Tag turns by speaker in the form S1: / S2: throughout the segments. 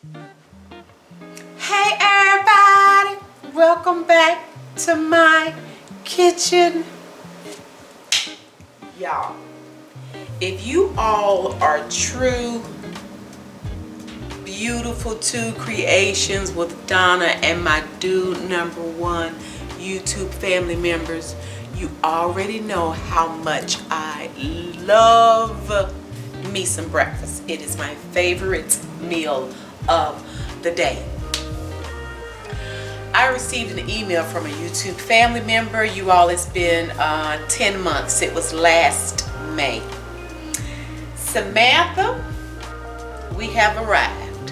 S1: Hey everybody, welcome back to my kitchen. Y'all, if you all are true Beautiful Two Creations with Donna and my dude #1 YouTube family members, you already know how much I love me some breakfast. It is my favorite meal of the day. I received an email from a YouTube family member. You all, it's been 10 months. It was last May. Samantha, we have arrived.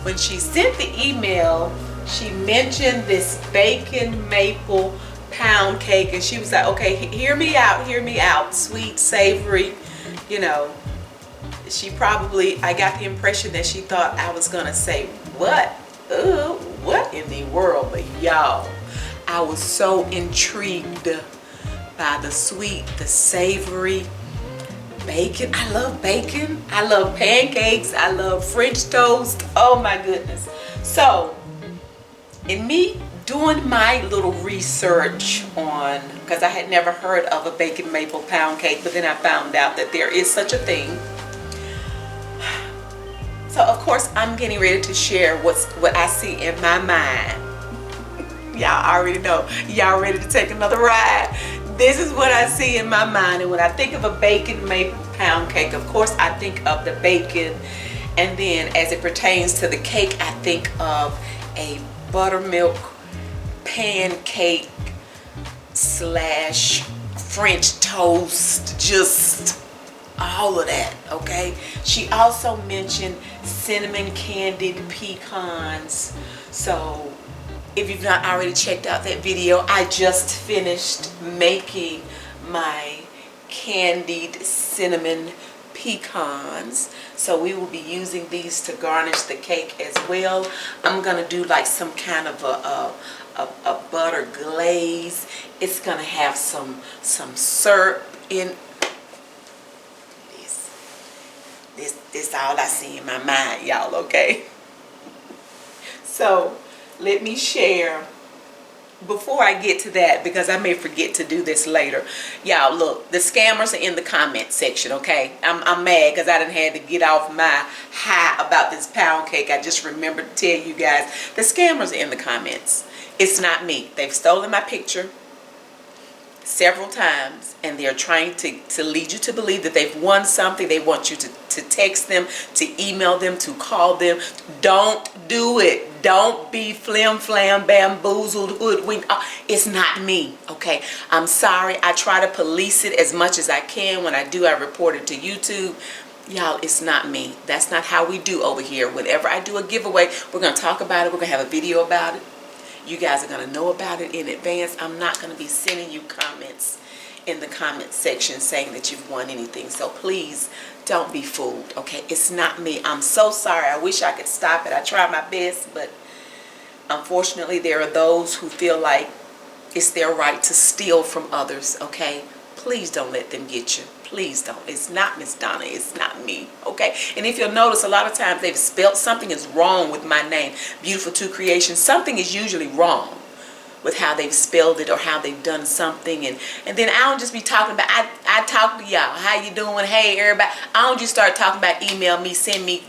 S1: When she sent the email, she mentioned this bacon maple pound cake, and she was like, okay, hear me out, sweet, savory, you know. She probably, I got the impression that she thought I was gonna say, what? What in the world? But y'all, I was so intrigued by the sweet, the savory bacon. I love bacon. I love pancakes. I love French toast. Oh my goodness. So, in me doing my little research on, because I had never heard of a bacon maple pound cake, but then I found out that there is such a thing. So of course I'm getting ready to share what I see in my mind. Y'all already know. Y'all ready to take another ride? This is what I see in my mind. And when I think of a bacon maple pound cake, of course I think of the bacon. And then as it pertains to the cake, I think of a buttermilk pancake slash French toast, just all of that, okay? She also mentioned cinnamon candied pecans. So if you've not already checked out that video, I just finished making my candied cinnamon pecans. So we will be using these to garnish the cake as well. I'm gonna do like some kind of a butter glaze. It's gonna have some syrup in. This all I see in my mind, y'all, okay? So let me share before I get to that, because I may forget to do this later. Y'all, look, the scammers are in the comment section, okay? I'm mad because I done had to get off my high about this pound cake. I just remembered to tell you guys, the scammers are in the comments. It's not me. They've stolen my picture several times, and they're trying to lead you to believe that they've won something. They want you to text them, to email them, to call them. Don't do it. Don't be flim flam bamboozled, hoodwinked. It's not me, okay? I'm sorry. I try to police it as much as I can. When I do, I report it to YouTube. Y'all, it's not me. That's not how we do over here. Whenever I do a giveaway, we're going to talk about it. We're going to have a video about it. You guys are going to know about it in advance. I'm not going to be sending you comments in the comment section saying that you've won anything. So please don't be fooled, okay? It's not me. I'm so sorry. I wish I could stop it. I try my best, but unfortunately there are those who feel like it's their right to steal from others, okay? Please don't let them get you. Please don't. It's not Miss Donna. It's not me, okay? And if you'll notice, a lot of times they've spelled something is wrong with my name, Beautiful Two Creations. Something is usually wrong with how they've spelled it or how they've done something. And then I don't just be talking about, I talk to y'all, how you doing, hey everybody. I don't just start talking about email me, send me,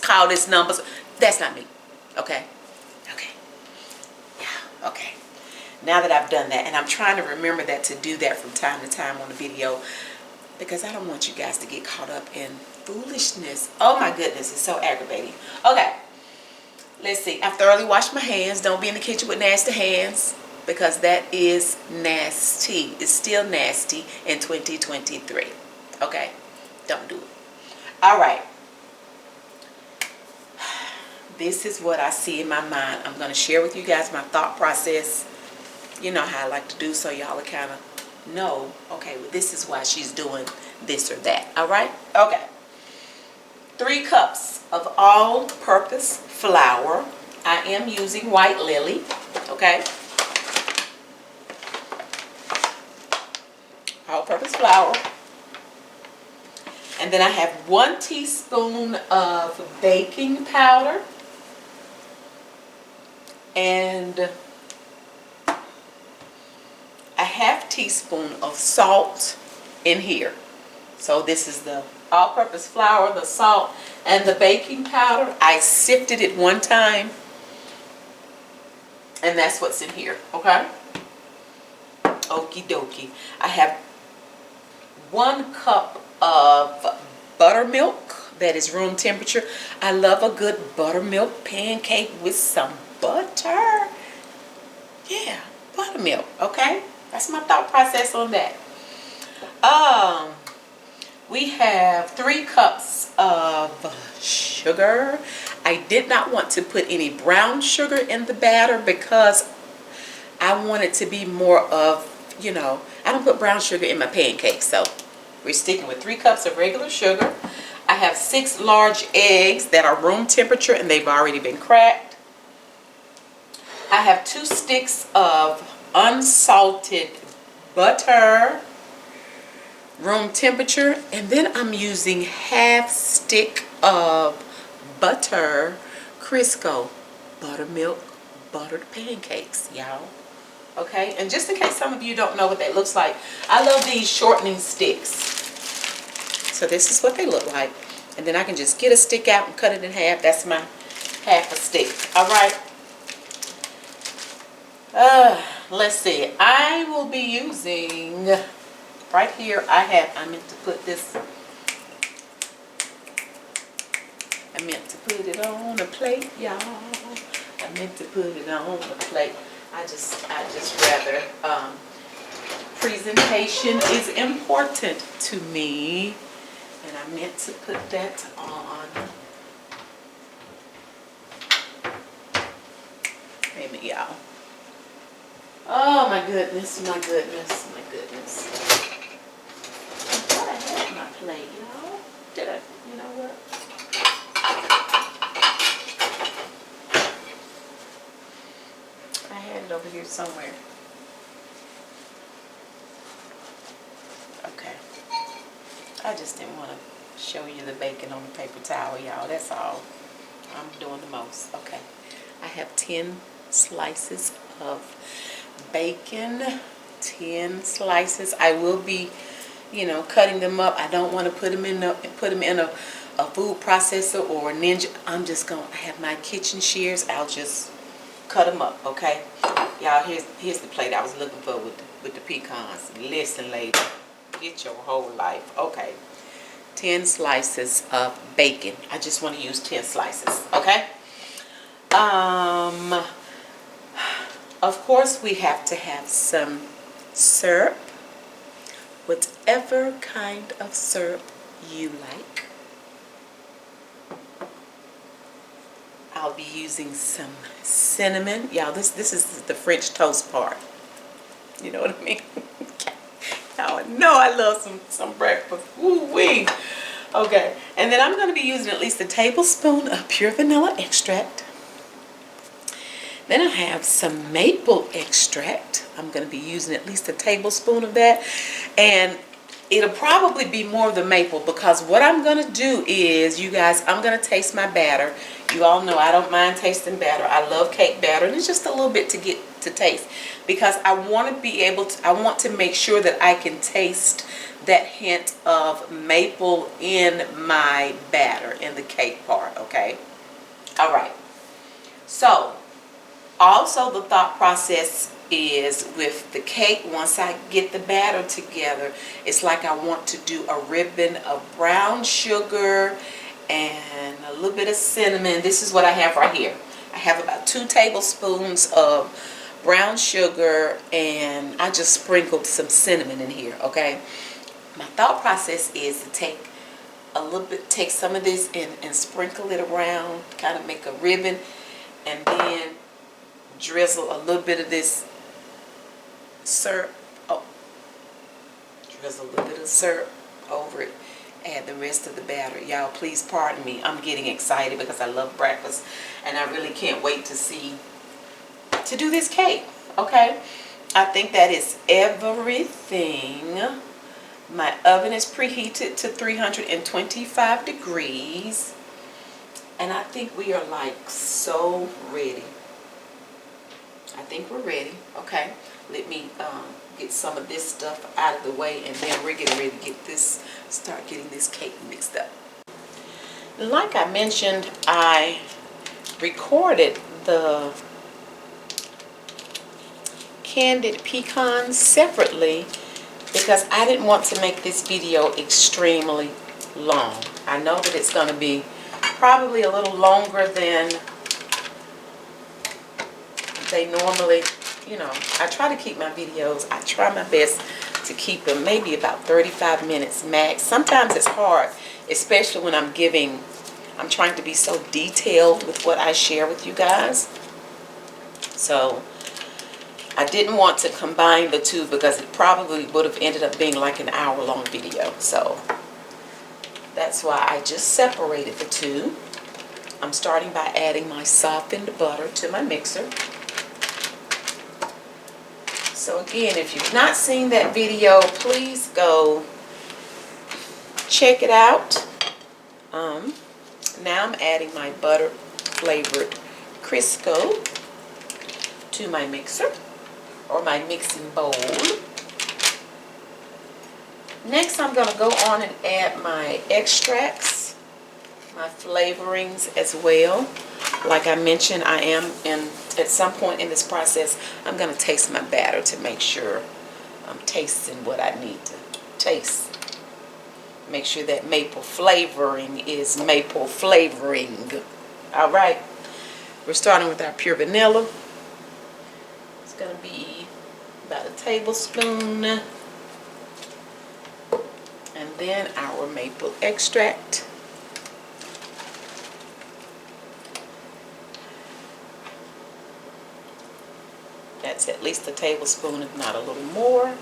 S1: call this number. That's not me, okay? Okay. Yeah, okay. Now that I've done that, and I'm trying to remember that to do that from time to time on the video, because I don't want you guys to get caught up in foolishness. Oh my goodness, it's so aggravating. Okay, let's see. I've thoroughly washed my hands. Don't be in the kitchen with nasty hands, because that is nasty. It's still nasty in 2023. Okay, don't do it. All right. This is what I see in my mind. I'm going to share with you guys my thought process. You know how I like to do, so y'all are kind of know, okay, well, this is why she's doing this or that. All right? Okay. 3 cups of all-purpose flour. I am using white lily. Okay? All-purpose flour. And then I have 1 teaspoon of baking powder and a half teaspoon of salt in here. So this is the all-purpose flour, the salt, and the baking powder. I sifted it 1 time, and that's what's in here, okay? Okie dokie. I have 1 cup of buttermilk that is room temperature. I love a good buttermilk pancake with some butter. Yeah, buttermilk, okay? That's my thought process on that. We have 3 cups of sugar. I did not want to put any brown sugar in the batter because I want it to be more of, you know, I don't put brown sugar in my pancakes, so we're sticking with 3 cups of regular sugar. I have 6 large eggs that are room temperature and they've already been cracked. I have 2 sticks of unsalted butter, room temperature, and then I'm using half stick of butter Crisco buttermilk buttered pancakes, y'all. Okay, and just in case some of you don't know what that looks like, I love these shortening sticks. So this is what they look like, and then I can just get a stick out and cut it in half. That's my half a stick. All right. Let's see. I will be using right here. I meant to put this. I meant to put it on a plate, y'all. I meant to put it on a plate. I just rather presentation is important to me, and I meant to put that on. Wait a minute, y'all. Oh my goodness, my goodness, my goodness. I thought I had my plate, y'all. Did I? You know what? I had it over here somewhere. Okay. I just didn't want to show you the bacon on the paper towel, y'all. That's all. I'm doing the most. Okay. I have 10 slices of bacon. 10 slices. I will be, you know, cutting them up. I don't want to put them in a food processor or a Ninja. I'm just going to have my kitchen shears. I'll just cut them up, okay? Y'all, here's the plate I was looking for with the pecans. Listen, lady, get your whole life. Okay, 10 slices of bacon. I just want to use 10 slices, okay? Of course, we have to have some syrup, whatever kind of syrup you like. I'll be using some cinnamon. Y'all, this is the French toast part. You know what I mean? Y'all know I love some breakfast. Woo-wee. Okay, and then I'm going to be using at least a tablespoon of pure vanilla extract. Then I have some maple extract. I'm going to be using at least a tablespoon of that. And it'll probably be more of the maple because what I'm going to do is, you guys, I'm going to taste my batter. You all know I don't mind tasting batter. I love cake batter, and it's just a little bit to get to taste because I want to be able to, I want to make sure that I can taste that hint of maple in my batter, in the cake part, okay? All right. So, also the thought process is with the cake, once I get the batter together, it's like I want to do a ribbon of brown sugar and a little bit of cinnamon. This is what I have right here. I have about 2 tablespoons of brown sugar, and I just sprinkled some cinnamon in here, okay? My thought process is to take a little bit, take some of this and sprinkle it around, kind of make a ribbon, and then drizzle a little bit of this syrup. Oh, drizzle a little bit of syrup over it. Add the rest of the batter. Y'all, please pardon me. I'm getting excited because I love breakfast, and I really can't wait to do this cake. Okay, I think that is everything My oven is preheated to 325 degrees. And I think we are like so ready. I think we're ready. Okay, let me get some of this stuff out of the way, and then we're getting ready to get this, start getting this cake mixed up. Like I mentioned, I recorded the candied pecans separately because I didn't want to make this video extremely long. I know that it's going to be probably a little longer than they normally, you know, I try to keep my videos, I try my best to keep them maybe about 35 minutes max. Sometimes it's hard, especially when I'm trying to be so detailed with what I share with you guys. So I didn't want to combine the two because it probably would have ended up being like an hour-long video. So that's why I just separated the two. I'm starting by adding my softened butter to my mixer. So again, if you've not seen that video, please go check it out. Now I'm adding my butter flavored Crisco to my mixer, or my mixing bowl. Next, I'm going to go on and add my extracts, my flavorings as well. Like I mentioned, I am at some point in this process, I'm going to taste my batter to make sure I'm tasting what I need to taste. Make sure that maple flavoring is maple flavoring. All right, we're starting with our pure vanilla. It's going to be about a tablespoon. And then our maple extract. That's at least a tablespoon, if not a little more.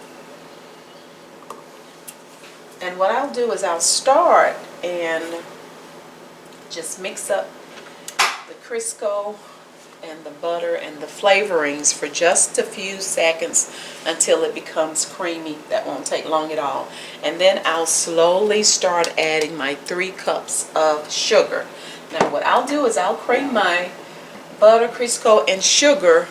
S1: And what I'll do is I'll start and just mix up the Crisco and the butter and the flavorings for just a few seconds until it becomes creamy. That won't take long at all. And then I'll slowly start adding my 3 cups of sugar. Now what I'll do is I'll cream my butter, Crisco, and sugar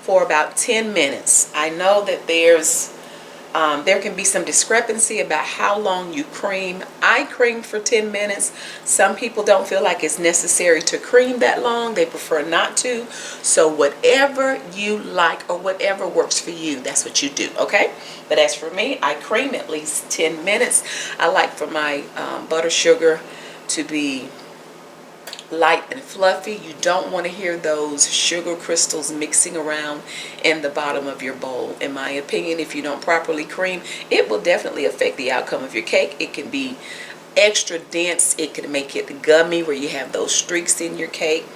S1: for about 10 minutes. I know that there can be some discrepancy about how long you cream. I cream for 10 minutes. Some people don't feel like it's necessary to cream that long. They prefer not to. So whatever you like or whatever works for you, that's what you do, okay? But as for me, I cream at least 10 minutes. I like for my butter sugar to be light and fluffy. You don't want to hear those sugar crystals mixing around in the bottom of your bowl. In my opinion, if you don't properly cream, it will definitely affect the outcome of your cake. It can be extra dense. It can make it gummy where you have those streaks in your cake.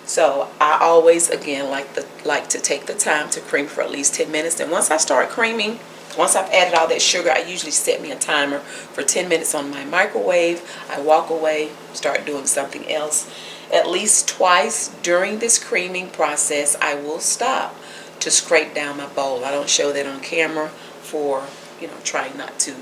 S1: So I always, again, like to take the time to cream for at least 10 minutes. And once I start creaming, once I've added all that sugar, I usually set me a timer for 10 minutes on my microwave. I walk away, start doing something else. At least twice during this creaming process, I will stop to scrape down my bowl. I don't show that on camera for, trying not to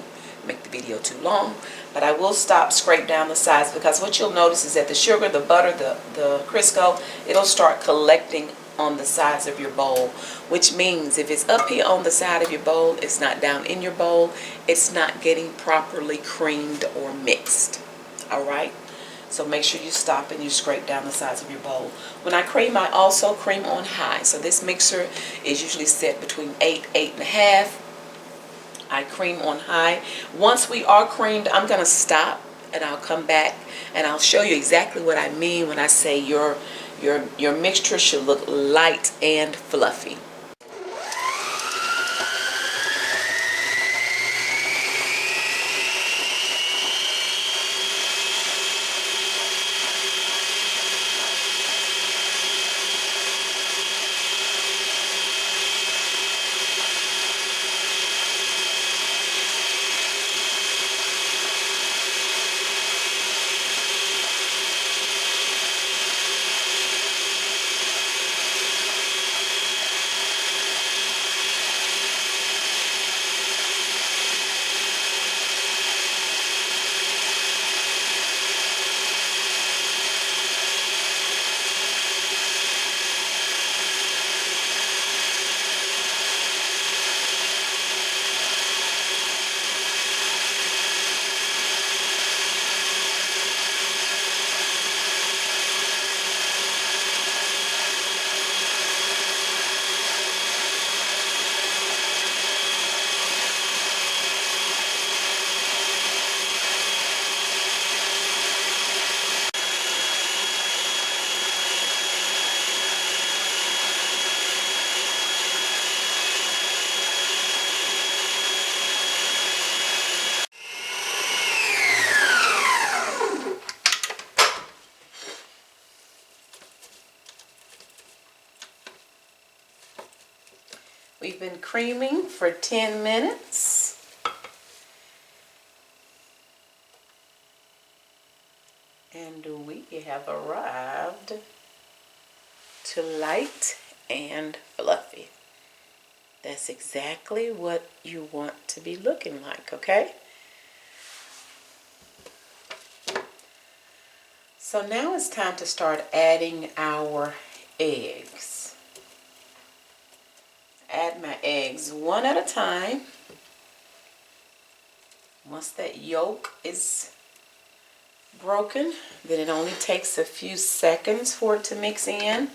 S1: make the video too long. But I will stop, scrape down the sides, because what you'll notice is that the sugar, the butter, the Crisco, it'll start collecting on the sides of your bowl, which means if it's up here on the side of your bowl, it's not down in your bowl, it's not getting properly creamed or mixed. All right, so make sure you stop and you scrape down the sides of your bowl. When I cream, I also cream on high. So this mixer is usually set between 8, 8.5. I cream on high. Once we are creamed, I'm going to stop and I'll come back and I'll show you exactly what I mean when I say your mixture should look light and fluffy. We've been creaming for 10 minutes. And we have arrived to light and fluffy. That's exactly what you want to be looking like, okay? So now it's time to start adding our eggs. Add my eggs one at a time. Once that yolk is broken, then it only takes a few seconds for it to mix in.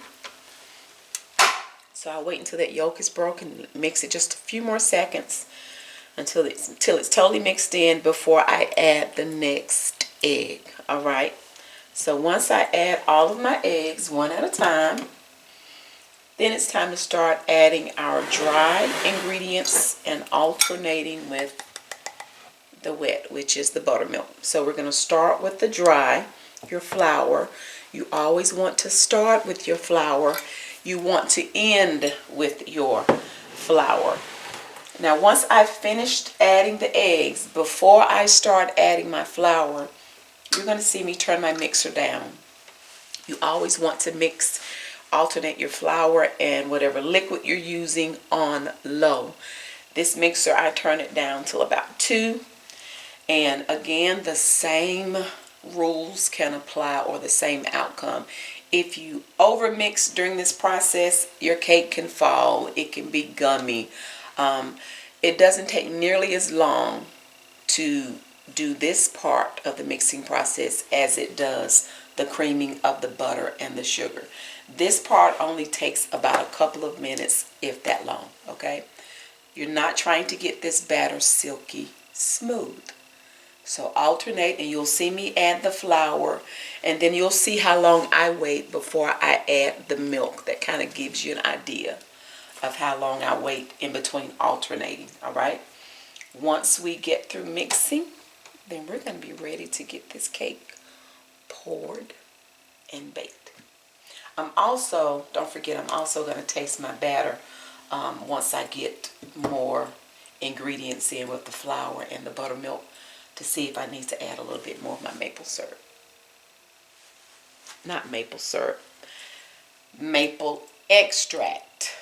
S1: So I'll wait until that yolk is broken, mix it just a few more seconds until it's totally mixed in before I add the next egg. All right. So once I add all of my eggs one at a time, then it's time to start adding our dry ingredients and alternating with the wet, which is the buttermilk. So we're going to start with the dry, your flour. You always want to start with your flour. You want to end with your flour. Now once I've finished adding the eggs, before I start adding my flour, you're going to see me turn my mixer down. You always want to alternate your flour and whatever liquid you're using on low. This mixer, I turn it down till about 2. And again, the same rules can apply, or the same outcome. If you overmix during this process, your cake can fall. It can be gummy. It doesn't take nearly as long to do this part of the mixing process as it does the creaming of the butter and the sugar. This part only takes about a couple of minutes, if that long, okay? You're not trying to get this batter silky smooth. So alternate, and you'll see me add the flour, and then you'll see how long I wait before I add the milk. That kind of gives you an idea of how long I wait in between alternating, all right? Once we get through mixing, then we're going to be ready to get this cake poured and baked. Don't forget, I'm also going to taste my batter once I get more ingredients in with the flour and the buttermilk to see if I need to add a little bit more of my maple syrup. Not maple syrup, maple extract.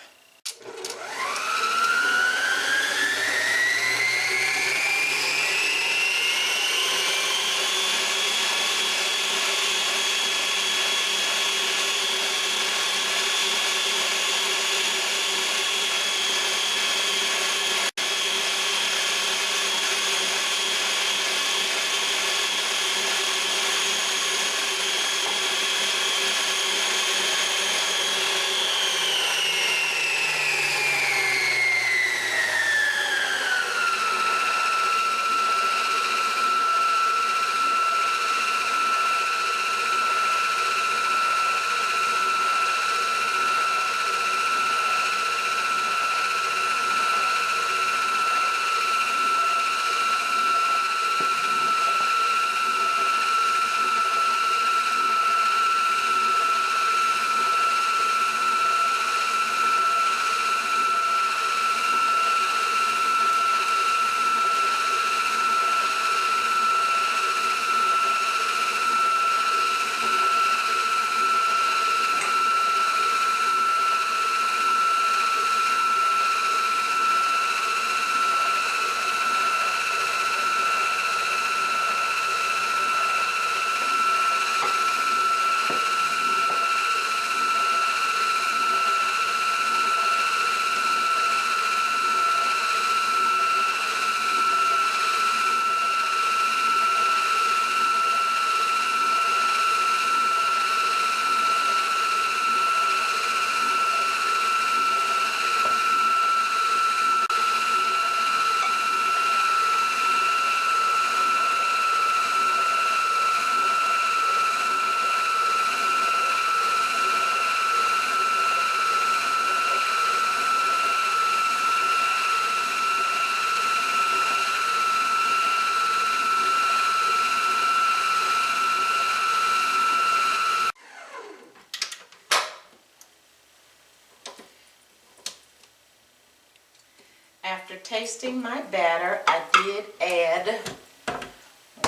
S1: After tasting my batter, I did add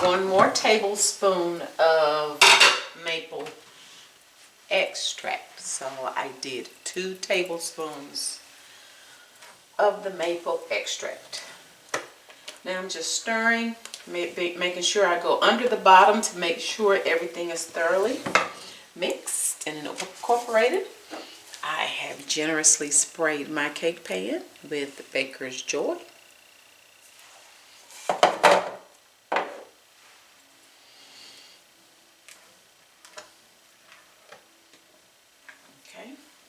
S1: 1 more tablespoon of maple extract. So I did 2 tablespoons of the maple extract. Now I'm just stirring, making sure I go under the bottom to make sure everything is thoroughly mixed and incorporated. I have generously sprayed my cake pan with Baker's Joy. Okay,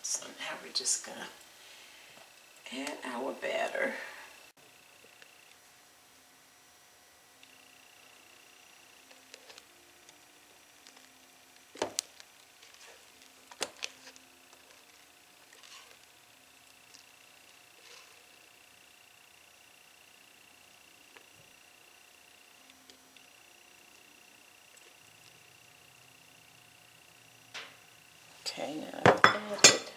S1: so now we're just gonna add our batter. Okay, now I've added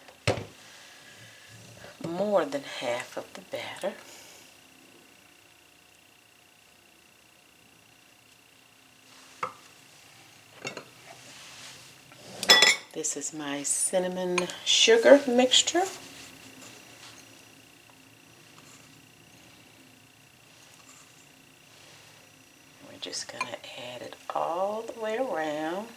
S1: more than half of the batter. This is my cinnamon sugar mixture. We're just going to add it all the way around.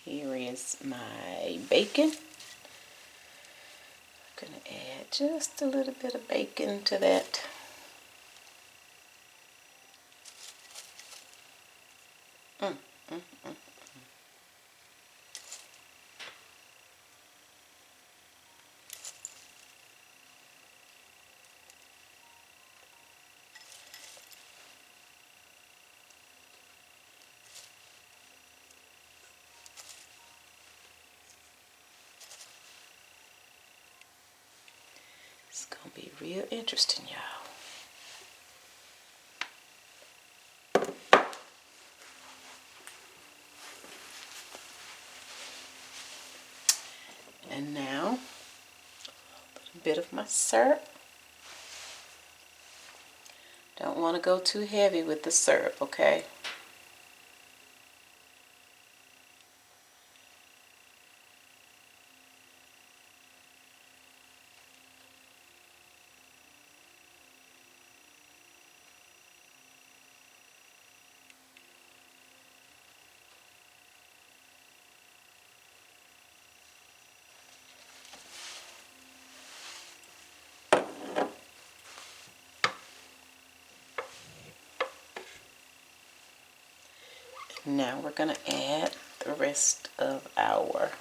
S1: Here is my bacon. I'm going to add just a little bit of bacon to that. It's going to be real interesting, y'all. And now, a little bit of my syrup. Don't want to go too heavy with the syrup, okay? Now we're going to add the rest of our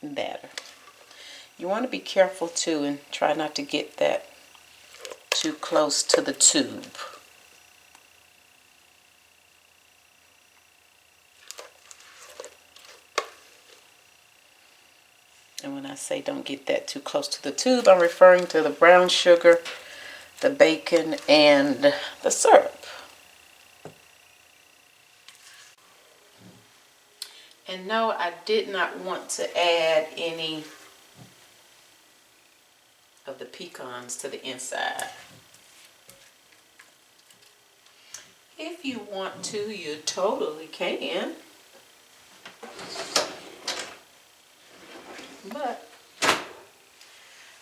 S1: batter. You want to be careful too and try not to get that too close to the tube. And when I say don't get that too close to the tube, I'm referring to the brown sugar, the bacon, and the syrup. And no, I did not want to add any of the pecans to the inside. If you want to, you totally can. But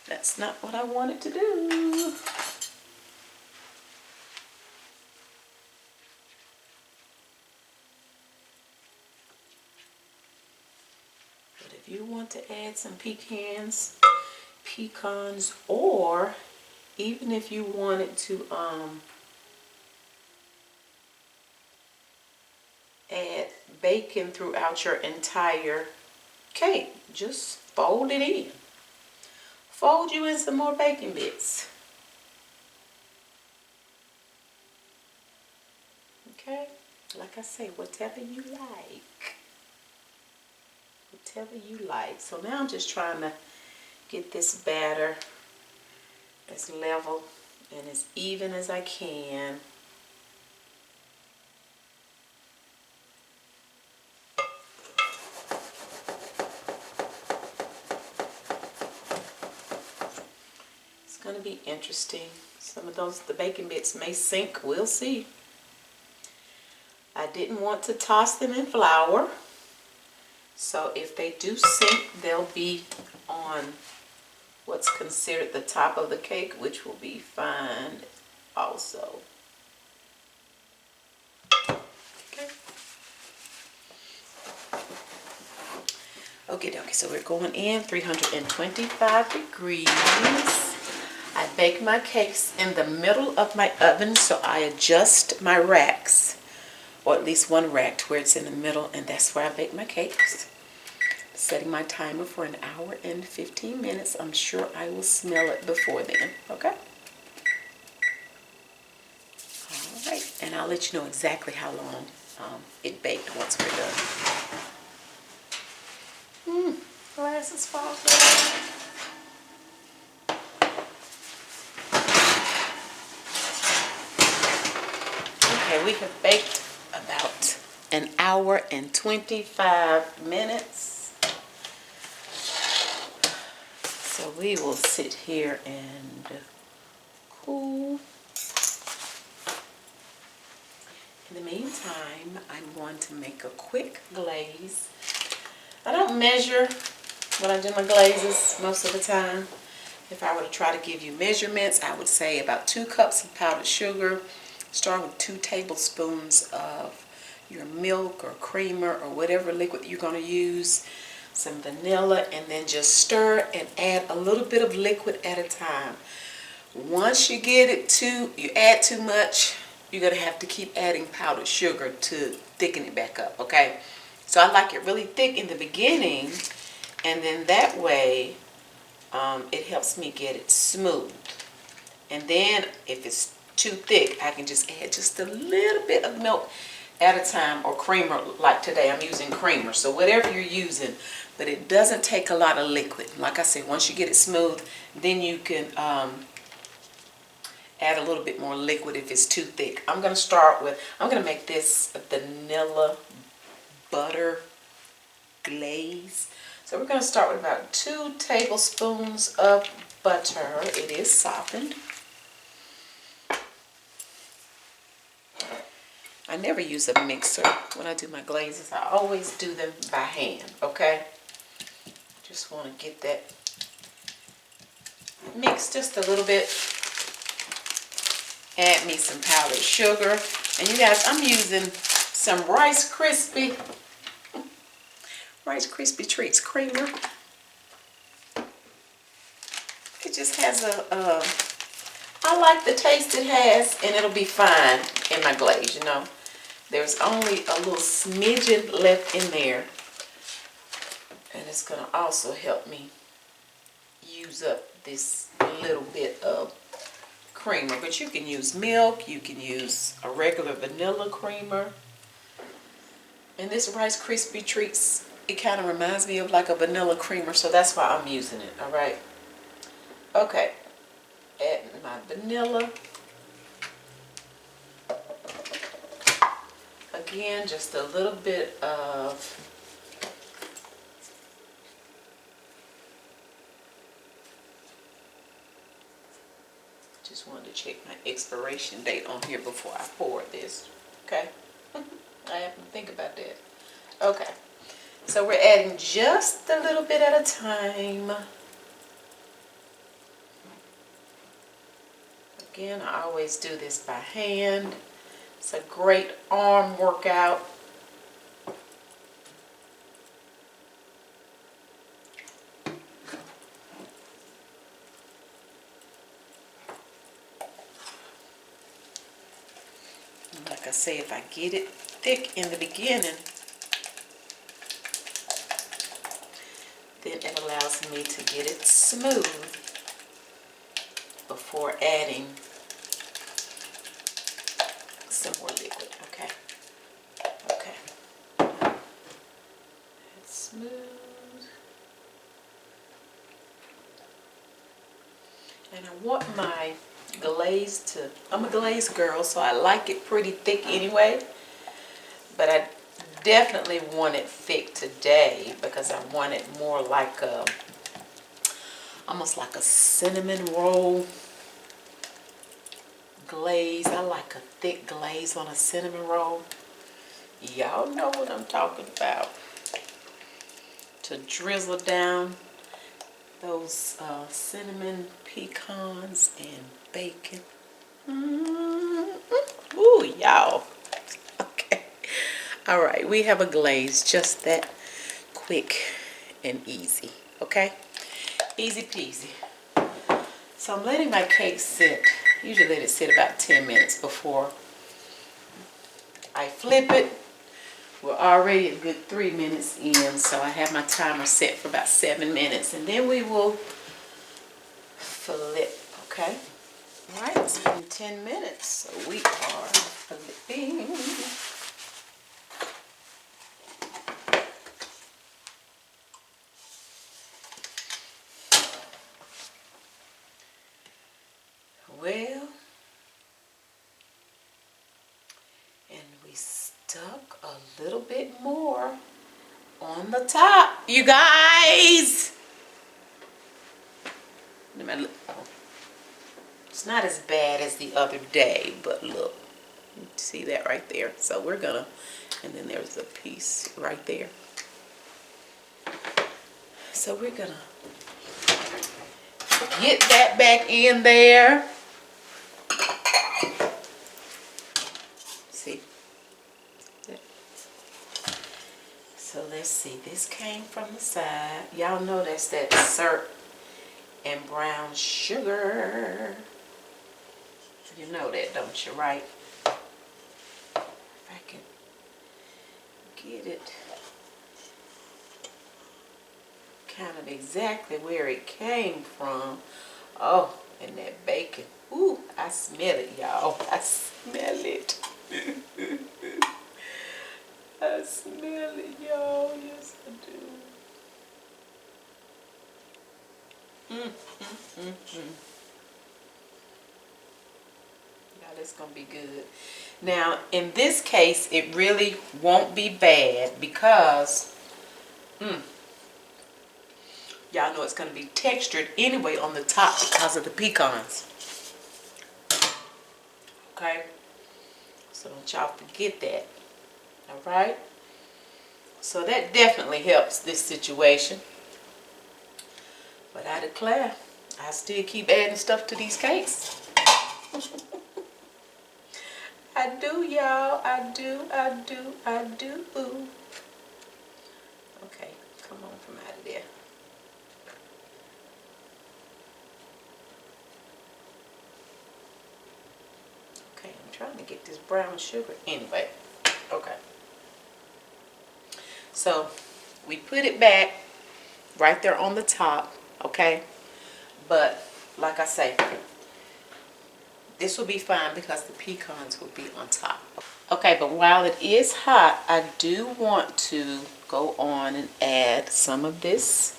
S1: that's not what I wanted to do. But if you want to add some pecans, or even if you wanted to add bacon throughout your entire cake, just fold it in. Fold you in some more bacon bits. Okay, Like I say, whatever you like. Whatever you like. So now I'm just trying to get this batter as level and as even as I can. It's going to be interesting. Some of the bacon bits may sink. We'll see. I didn't want to toss them in flour. So if they do sink, they'll be on what's considered the top of the cake, which will be fine also. Okay. Okay, so we're going in 325 degrees. I bake my cakes in the middle of my oven, so I adjust my racks, or at least one rack to where it's in the middle, and that's where I bake my cakes. Setting my timer for 1 hour and 15 minutes. I'm sure I will smell it before then, okay? All right, and I'll let you know exactly how long it baked once we're done. Glasses fall down. Okay, we have baked about 1 hour and 25 minutes. So we will sit here and cool. In the meantime, I'm going to make a quick glaze. I don't measure when I do my glazes most of the time. If I were to try to give you measurements, I would say about 2 cups of powdered sugar. Start with 2 tablespoons of your milk or creamer or whatever liquid you're going to use. Some vanilla, and then just stir and add a little bit of liquid at a time. Once you get it you add too much, you're going to have to keep adding powdered sugar to thicken it back up, okay? So I like it really thick in the beginning, and then that way it helps me get it smooth. And then if it's too thick, I can just add just a little bit of milk at a time, or creamer. Like today I'm using creamer, so whatever you're using, but it doesn't take a lot of liquid. Like I said, once you get it smooth, then you can add a little bit more liquid if it's too thick. I'm going to make this a vanilla butter glaze. So we're going to start with about 2 tablespoons of butter. It is softened. I never use a mixer when I do my glazes. I always do them by hand, okay? Just want to get that mixed just a little bit. Add me some powdered sugar. And you guys, I'm using some Rice Krispie Treats creamer. It just has I like the taste it has, and it'll be fine in my glaze, you know. There's only a little smidgen left in there, and it's going to also help me use up this little bit of creamer. But you can use milk, you can use a regular vanilla creamer. And this Rice Krispie Treats, it kind of reminds me of like a vanilla creamer, so that's why I'm using it, all right? Okay, add my vanilla. Again, just a little bit of just wanted to check my expiration date on here before I pour this. Okay, I have to think about that. Okay, so we're adding just a little bit at a time. Again, I always do this by hand. It's a great arm workout. Like I say, if I get it thick in the beginning, then it allows me to get it smooth before adding some more liquid, okay? smooth. And I want my glaze to, I'm a glaze girl, so I like it pretty thick anyway. But I definitely want it thick today because I want it more like a, almost like a cinnamon roll glaze. I like a thick glaze on a cinnamon roll. Y'all know what I'm talking about. To drizzle down those cinnamon pecans and bacon. Ooh, y'all. Okay. All right, we have a glaze just that quick and easy. Okay? Easy peasy. So I'm letting my cake sit. Usually let it sit about 10 minutes before I flip it. We're already a good 3 minutes in, so I have my timer set for about 7 minutes, and then we will flip, okay? All right, it's been 10 minutes, so we are flipping. Well, and we stuck a little bit more on the top, you guys. It's not as bad as the other day, but look, see that right there? So we're gonna, and then there's a piece right there. So we're gonna get that back in there. See? So let's see, this came from the side. Y'all know that's that syrup and brown sugar. You know that, don't you, right? If I can get it kind of exactly where it came from. Oh, and that bacon. Ooh, I smell it, y'all. I smell it. I smell it, y'all. Yes, I do. Y'all, it's going to be good. Now, in this case, it really won't be bad because y'all know it's going to be textured anyway on the top because of the pecans. Okay? So don't y'all forget that. Alright? So that definitely helps this situation. But I declare, I still keep adding stuff to these cakes. I do, y'all. I do. Okay, come on from out of there. Okay, I'm trying to get this brown sugar. Anyway, okay. So, we put it back right there on the top, okay? But, like I say, this will be fine because the pecans will be on top. Okay, but while it is hot, I do want to go on and add some of this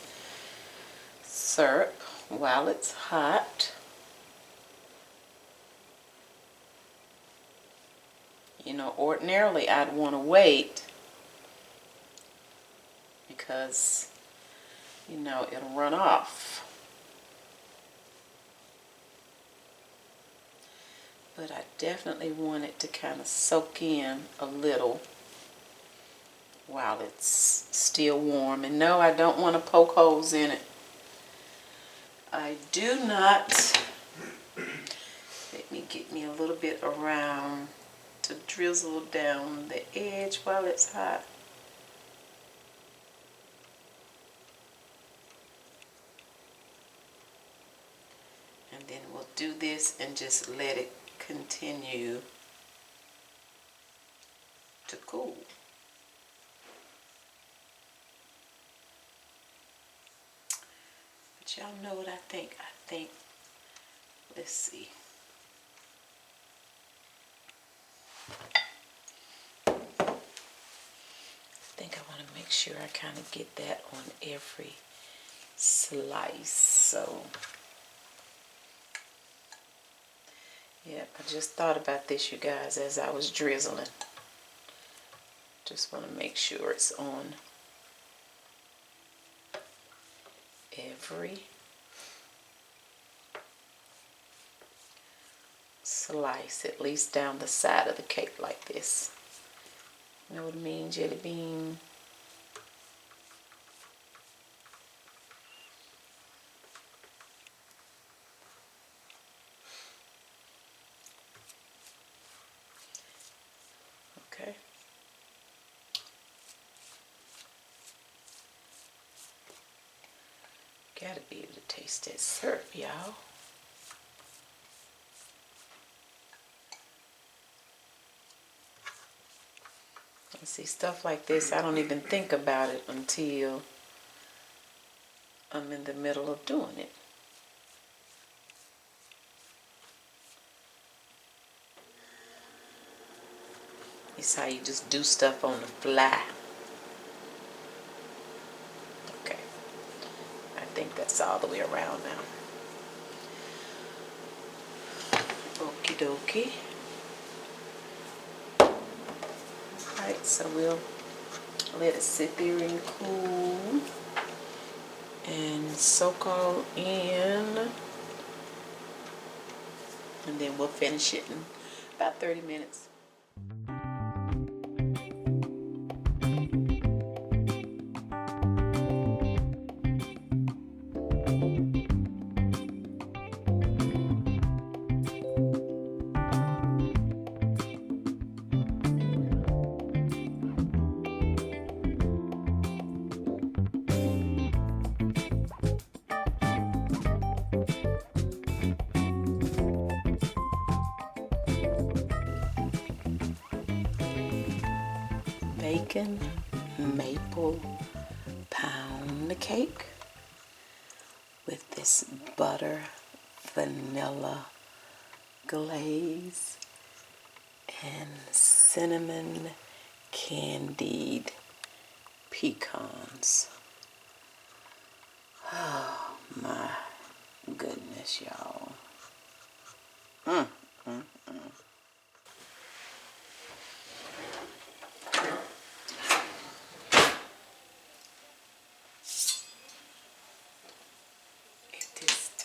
S1: syrup while it's hot. You know, ordinarily I'd want to wait because, you know, it'll run off. But I definitely want it to kind of soak in a little while it's still warm. And no, I don't want to poke holes in it. I do not. Let me get me a little bit around to drizzle down the edge while it's hot. And then we'll do this and just let it continue to cool. But y'all know what I think. Let's see. I think I want to make sure I kind of get that on every slice. So yeah, I just thought about this, you guys, as I was drizzling. Just want to make sure it's on every slice, at least down the side of the cake like this. You know what I mean, Jelly Bean? Okay. Gotta be able to taste that syrup, y'all. See, stuff like this, I don't even think about it until I'm in the middle of doing it. It's how you just do stuff on the fly. Okay, I think that's all the way around now. Okie dokie. Alright, so we'll let it sit there and cool and soak all in, and then we'll finish it in about 30 minutes. Bacon maple pound cake with this butter vanilla glaze and cinnamon candied pecans. Oh my goodness, y'all.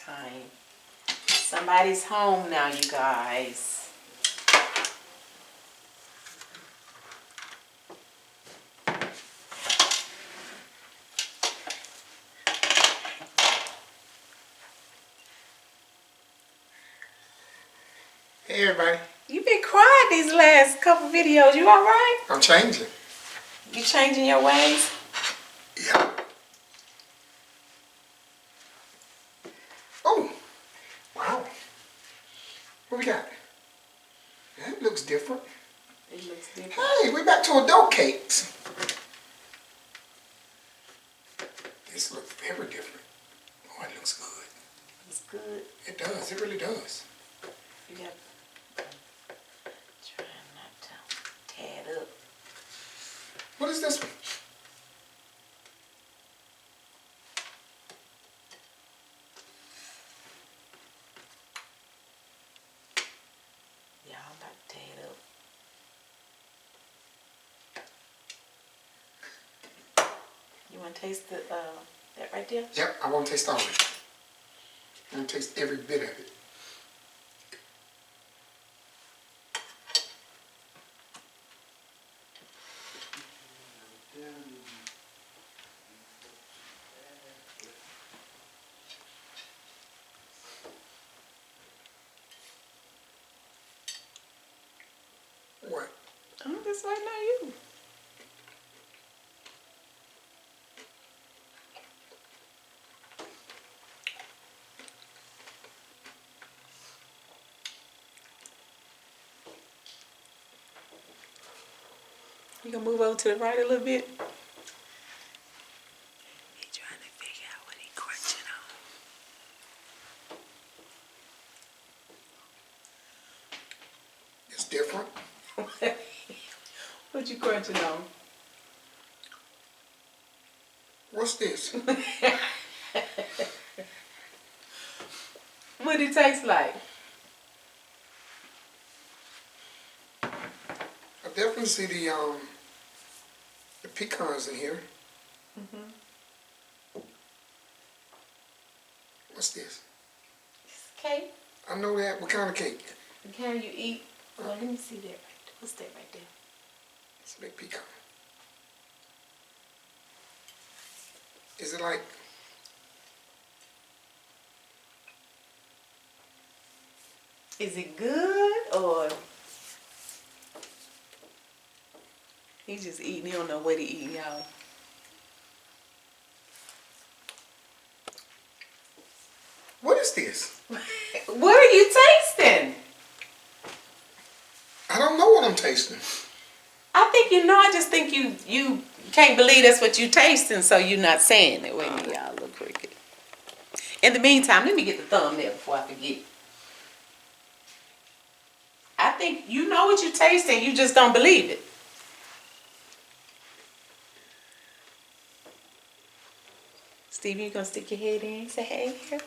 S1: Time. Somebody's home now, you guys.
S2: Hey everybody.
S1: You've been quiet these last couple videos. You all right?
S2: I'm changing.
S1: You changing your ways?
S2: Yeah. Oh, wow. What we got? That looks different.
S1: It looks different.
S2: Hey, we're back to adult cakes. This looks very different. Oh, it looks good.
S1: It's good.
S2: It does. It really does.
S1: You got trying not to tear up.
S2: What is this one?
S1: Yeah, I'm about to tear it up. You want to taste the that right there?
S2: Yep, I want to taste all of it. I want to taste every bit of it. What?
S1: I'm just waiting on you. You gonna move over to the right a little bit? He trying to figure out what he crunching on.
S2: It's different.
S1: What you crunching on?
S2: What's this?
S1: What it taste like?
S2: I definitely see the pecans in here. What's this?
S1: It's cake.
S2: I know that. What kind of cake?
S1: The kind you eat. Well, let me see that right there. What's that right there?
S2: It's a big pecan. Is it like...
S1: Is it good or he just eating? He don't know what he eating, y'all.
S2: What is this?
S1: What are you tasting?
S2: I don't know what I'm tasting.
S1: I think you know. I just think you can't believe that's what you tasting, so you're not saying it. Wait a minute, y'all. Look crooked. In the meantime, let me get the thumbnail before I forget. I think you know what you're tasting. You just don't believe it. Stevie, you gonna stick your head in? Say hey here.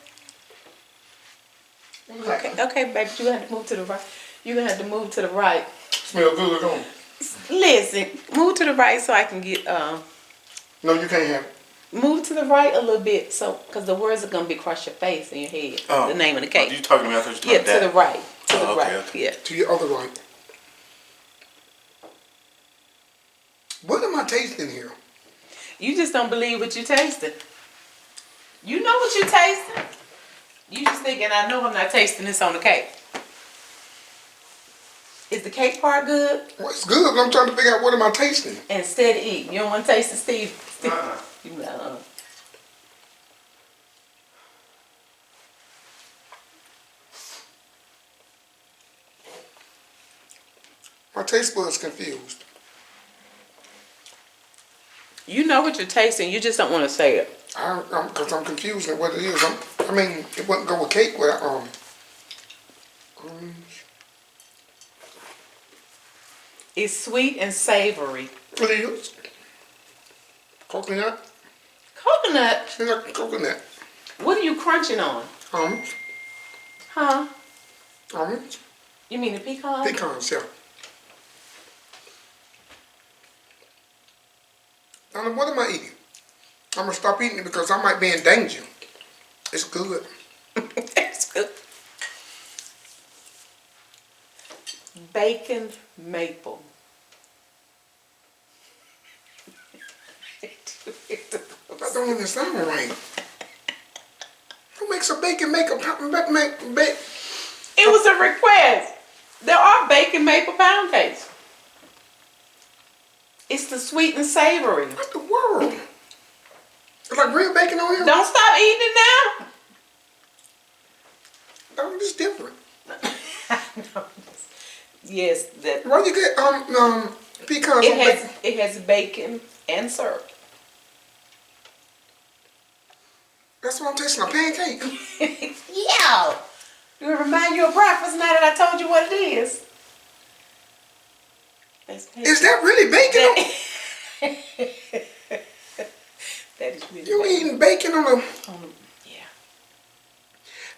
S1: Okay, baby, you have to move to the right. You're gonna have to move to the right.
S2: Smell good, don't it?
S1: Listen, move to the right so I can get
S2: No, you can't have it.
S1: move to the right a little bit, so because the words are gonna be across your face and your head.
S3: Oh,
S1: the name of the cake.
S3: You talking to me? I thought you were talking
S1: Yeah, to the right. To the
S3: okay,
S1: right.
S3: okay.
S1: Yeah.
S2: To your other right. What am I tasting here?
S1: You just don't believe what you tasting. You know what you tasting. You just thinking, I know I'm not tasting this on the cake. Is the cake part good?
S2: Well, it's good, but I'm trying to figure out what am I tasting.
S1: Instead of eating. You don't want to taste it, Steve? You know.
S2: My taste bud's confused.
S1: You know what you're tasting. You just don't want to say it.
S2: Because I'm confused at what it is. I mean, it wouldn't go with cake without orange.
S1: It's sweet and savory.
S2: It is. Coconut.
S1: Coconut?
S2: It's like coconut.
S1: What are you crunching on?
S2: Almonds.
S1: Huh?
S2: Almonds.
S1: You mean the pecan?
S2: Pecans, yeah. Donna, what am I eating? I'm going to stop eating it because I might be in danger. It's good.
S1: It's good. Bacon maple.
S2: That don't even sound right. Who makes a bacon make a
S1: It was a request. There are bacon maple pound cakes. It's the sweet and savory.
S2: What the world? It's like real bacon on here?
S1: Don't stop eating it now.
S2: Oh, it's different.
S1: Yes, that
S2: Why you get pecans on bacon?
S1: it has bacon and syrup.
S2: That's what I'm tasting, a pancake.
S1: Yeah. Do it remind you of breakfast now that I told you what it is?
S2: Is that really bacon?
S1: That is really
S2: You
S1: bacon.
S2: eating bacon on a...
S1: Yeah.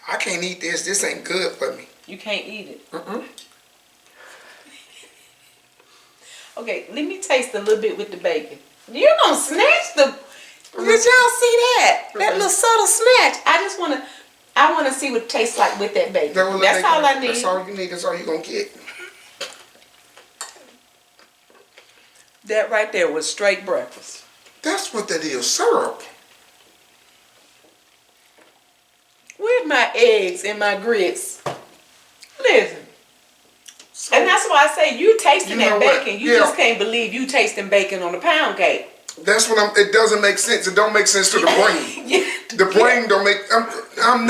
S2: I can't eat this. This ain't good for me.
S1: You can't eat it.
S2: Mm-mm.
S1: Okay, let me taste a little bit with the bacon. You're gonna snatch the... Did y'all see that? That little subtle snatch. I wanna see what it tastes like with that bacon. That's all I need.
S2: That's all you need. That's all you're going to get.
S1: That right there was straight breakfast.
S2: That's what that is. Syrup.
S1: Where's my eggs and my grits? Listen. And that's why I say you tasting
S2: You know
S1: that
S2: what?
S1: bacon. You
S2: Yeah.
S1: just can't believe you tasting bacon on a pound cake.
S2: That's what it doesn't make sense. It don't make sense to the brain.
S1: Yeah.
S2: The brain don't make, I'm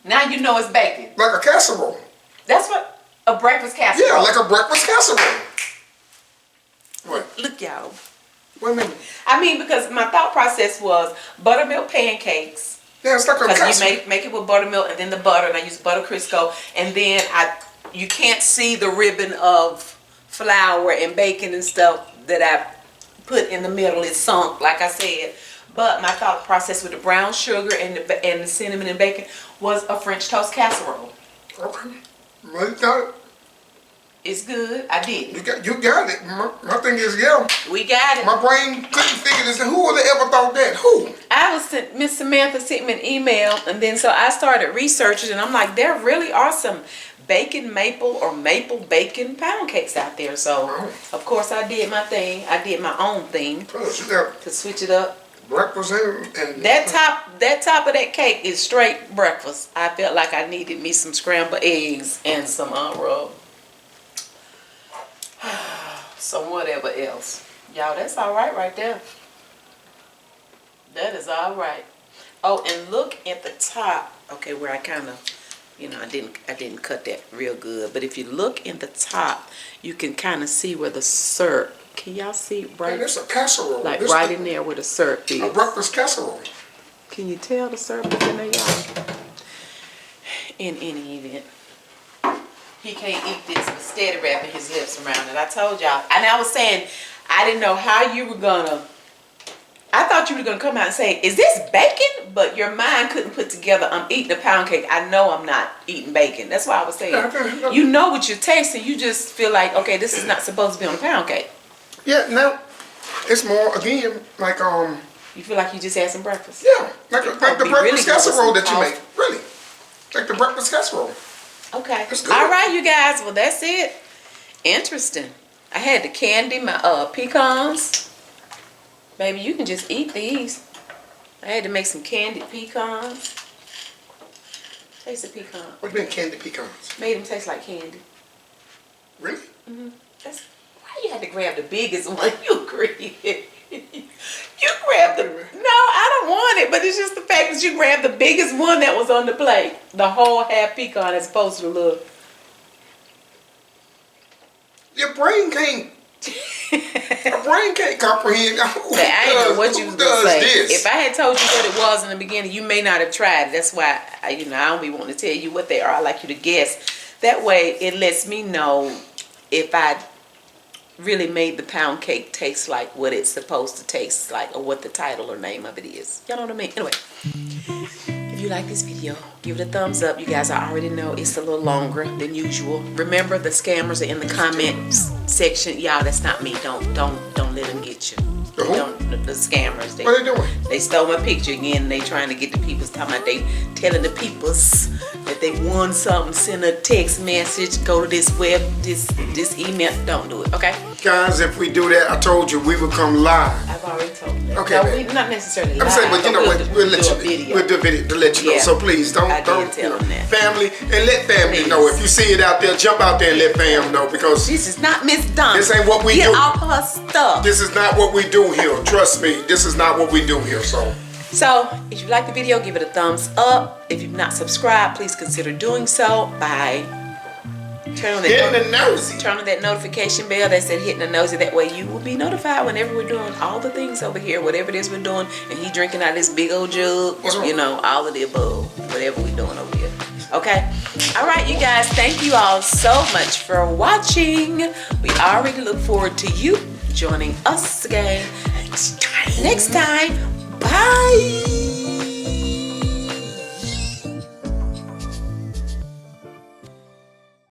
S1: Now you know it's bacon.
S2: like a casserole.
S1: That's what a breakfast casserole.
S2: Yeah, like a breakfast casserole. What?
S1: Look, y'all.
S2: Wait a minute.
S1: I mean, because my thought process was buttermilk pancakes.
S2: Yeah, it's like a
S1: Because
S2: casserole.
S1: you make it with buttermilk and then the butter, and I use butter Crisco, and then you can't see the ribbon of flour and bacon and stuff that I put in the middle. It's sunk, like I said. But my thought process with the brown sugar and the cinnamon and bacon was a French toast casserole.
S2: Okay. Well, you got it.
S1: It's good. I did.
S2: You got it. My thing is, yeah.
S1: We got it.
S2: My brain couldn't figure this. Who would have ever thought that? Who?
S1: Miss Samantha sent me an email, and then so I started researching, and I'm like, there really are some bacon maple or maple bacon pound cakes out there. So of course I did my thing. I did my own thing to switch it up.
S2: Breakfast and
S1: that top of that cake is straight breakfast. I felt like I needed me some scrambled eggs and some rub. Some whatever else. Y'all, that's all right there. That is all right. Oh, and look at the top. Okay, where I kind of, I didn't cut that real good. But if you look in the top, you can kind of see where the syrup. Can y'all see right?
S2: It's a casserole.
S1: Like right in there where the syrup is.
S2: A breakfast casserole.
S1: Can you tell the syrup is in there, y'all? In any event. He can't eat this with steady wrapping his lips around it. I told y'all. And I was saying, I didn't know how you were gonna. I thought you were gonna come out and say, is this bacon? But your mind couldn't put together, I'm eating a pound cake. I know I'm not eating bacon. That's why I was saying, you know what you're tasting. You just feel like, okay, this is not supposed to be on a pound cake.
S2: Yeah, no. It's more, again, like,
S1: You feel like you just had some breakfast?
S2: Yeah, like the breakfast
S1: really
S2: casserole that you make. Really. Like the breakfast casserole.
S1: Okay. All right, you guys. Well, that's it. Interesting. I had to candy my pecans. Baby, you can just eat these. I had to make some candied pecans. Taste the pecan.
S2: What do you mean candied pecans?
S1: Made them taste like candy.
S2: Really?
S1: Mm-hmm. That's why you had to grab the biggest one. You greedy. You grabbed the... No, I don't want it. But it's just the fact that you grabbed the biggest one that was on the plate. The whole half pecan as opposed to the little...
S2: Your brain can't... My brain can't comprehend.
S1: I didn't know what you was going to say. If I had told you what it was in the beginning, you may not have tried it. That's why, I don't be wanting to tell you what they are. I like you to guess. That way, it lets me know if I really made the pound cake taste like what it's supposed to taste like, or what the title or name of it is. Y'all know what I mean? Anyway, if you like this video, give it a thumbs up. You guys, I already know it's a little longer than usual. Remember, the scammers are in the comments section. Y'all, that's not me. Don't let them get you. The scammers.
S2: What are they doing?
S1: They stole my picture again. They trying to get the people's talking about they telling the people's that they won something. Send a text message. Go to this this email. Don't do it. Okay.
S2: Guys, if we do that, I told you we would come live.
S1: I've already told you that.
S2: Okay.
S1: No, we not necessarily live.
S2: I'm saying, but you know what? We'll let you.
S1: Video.
S2: We'll do a video to let you know.
S1: Yeah.
S2: So please don't
S1: tell them that.
S2: Family, and let family
S1: Please.
S2: know. If you see it out there, jump out there and let fam know, because
S1: This is not Miss Donna.
S2: this ain't what we
S1: Get
S2: do.
S1: off her stuff.
S2: This is not what we do here. Trust me, this is not what we do here.
S1: So, if you like the video, give it a thumbs up. If you've not subscribed, please consider doing so by turning on that notification bell that said hitting the nosy. That way you will be notified whenever we're doing all the things over here, whatever it is we're doing. And he drinking out of this big old jug, all of the above, whatever we're doing over here. Okay? All right, you guys, thank you all so much for watching. We already look forward to you joining us again next time. Bye.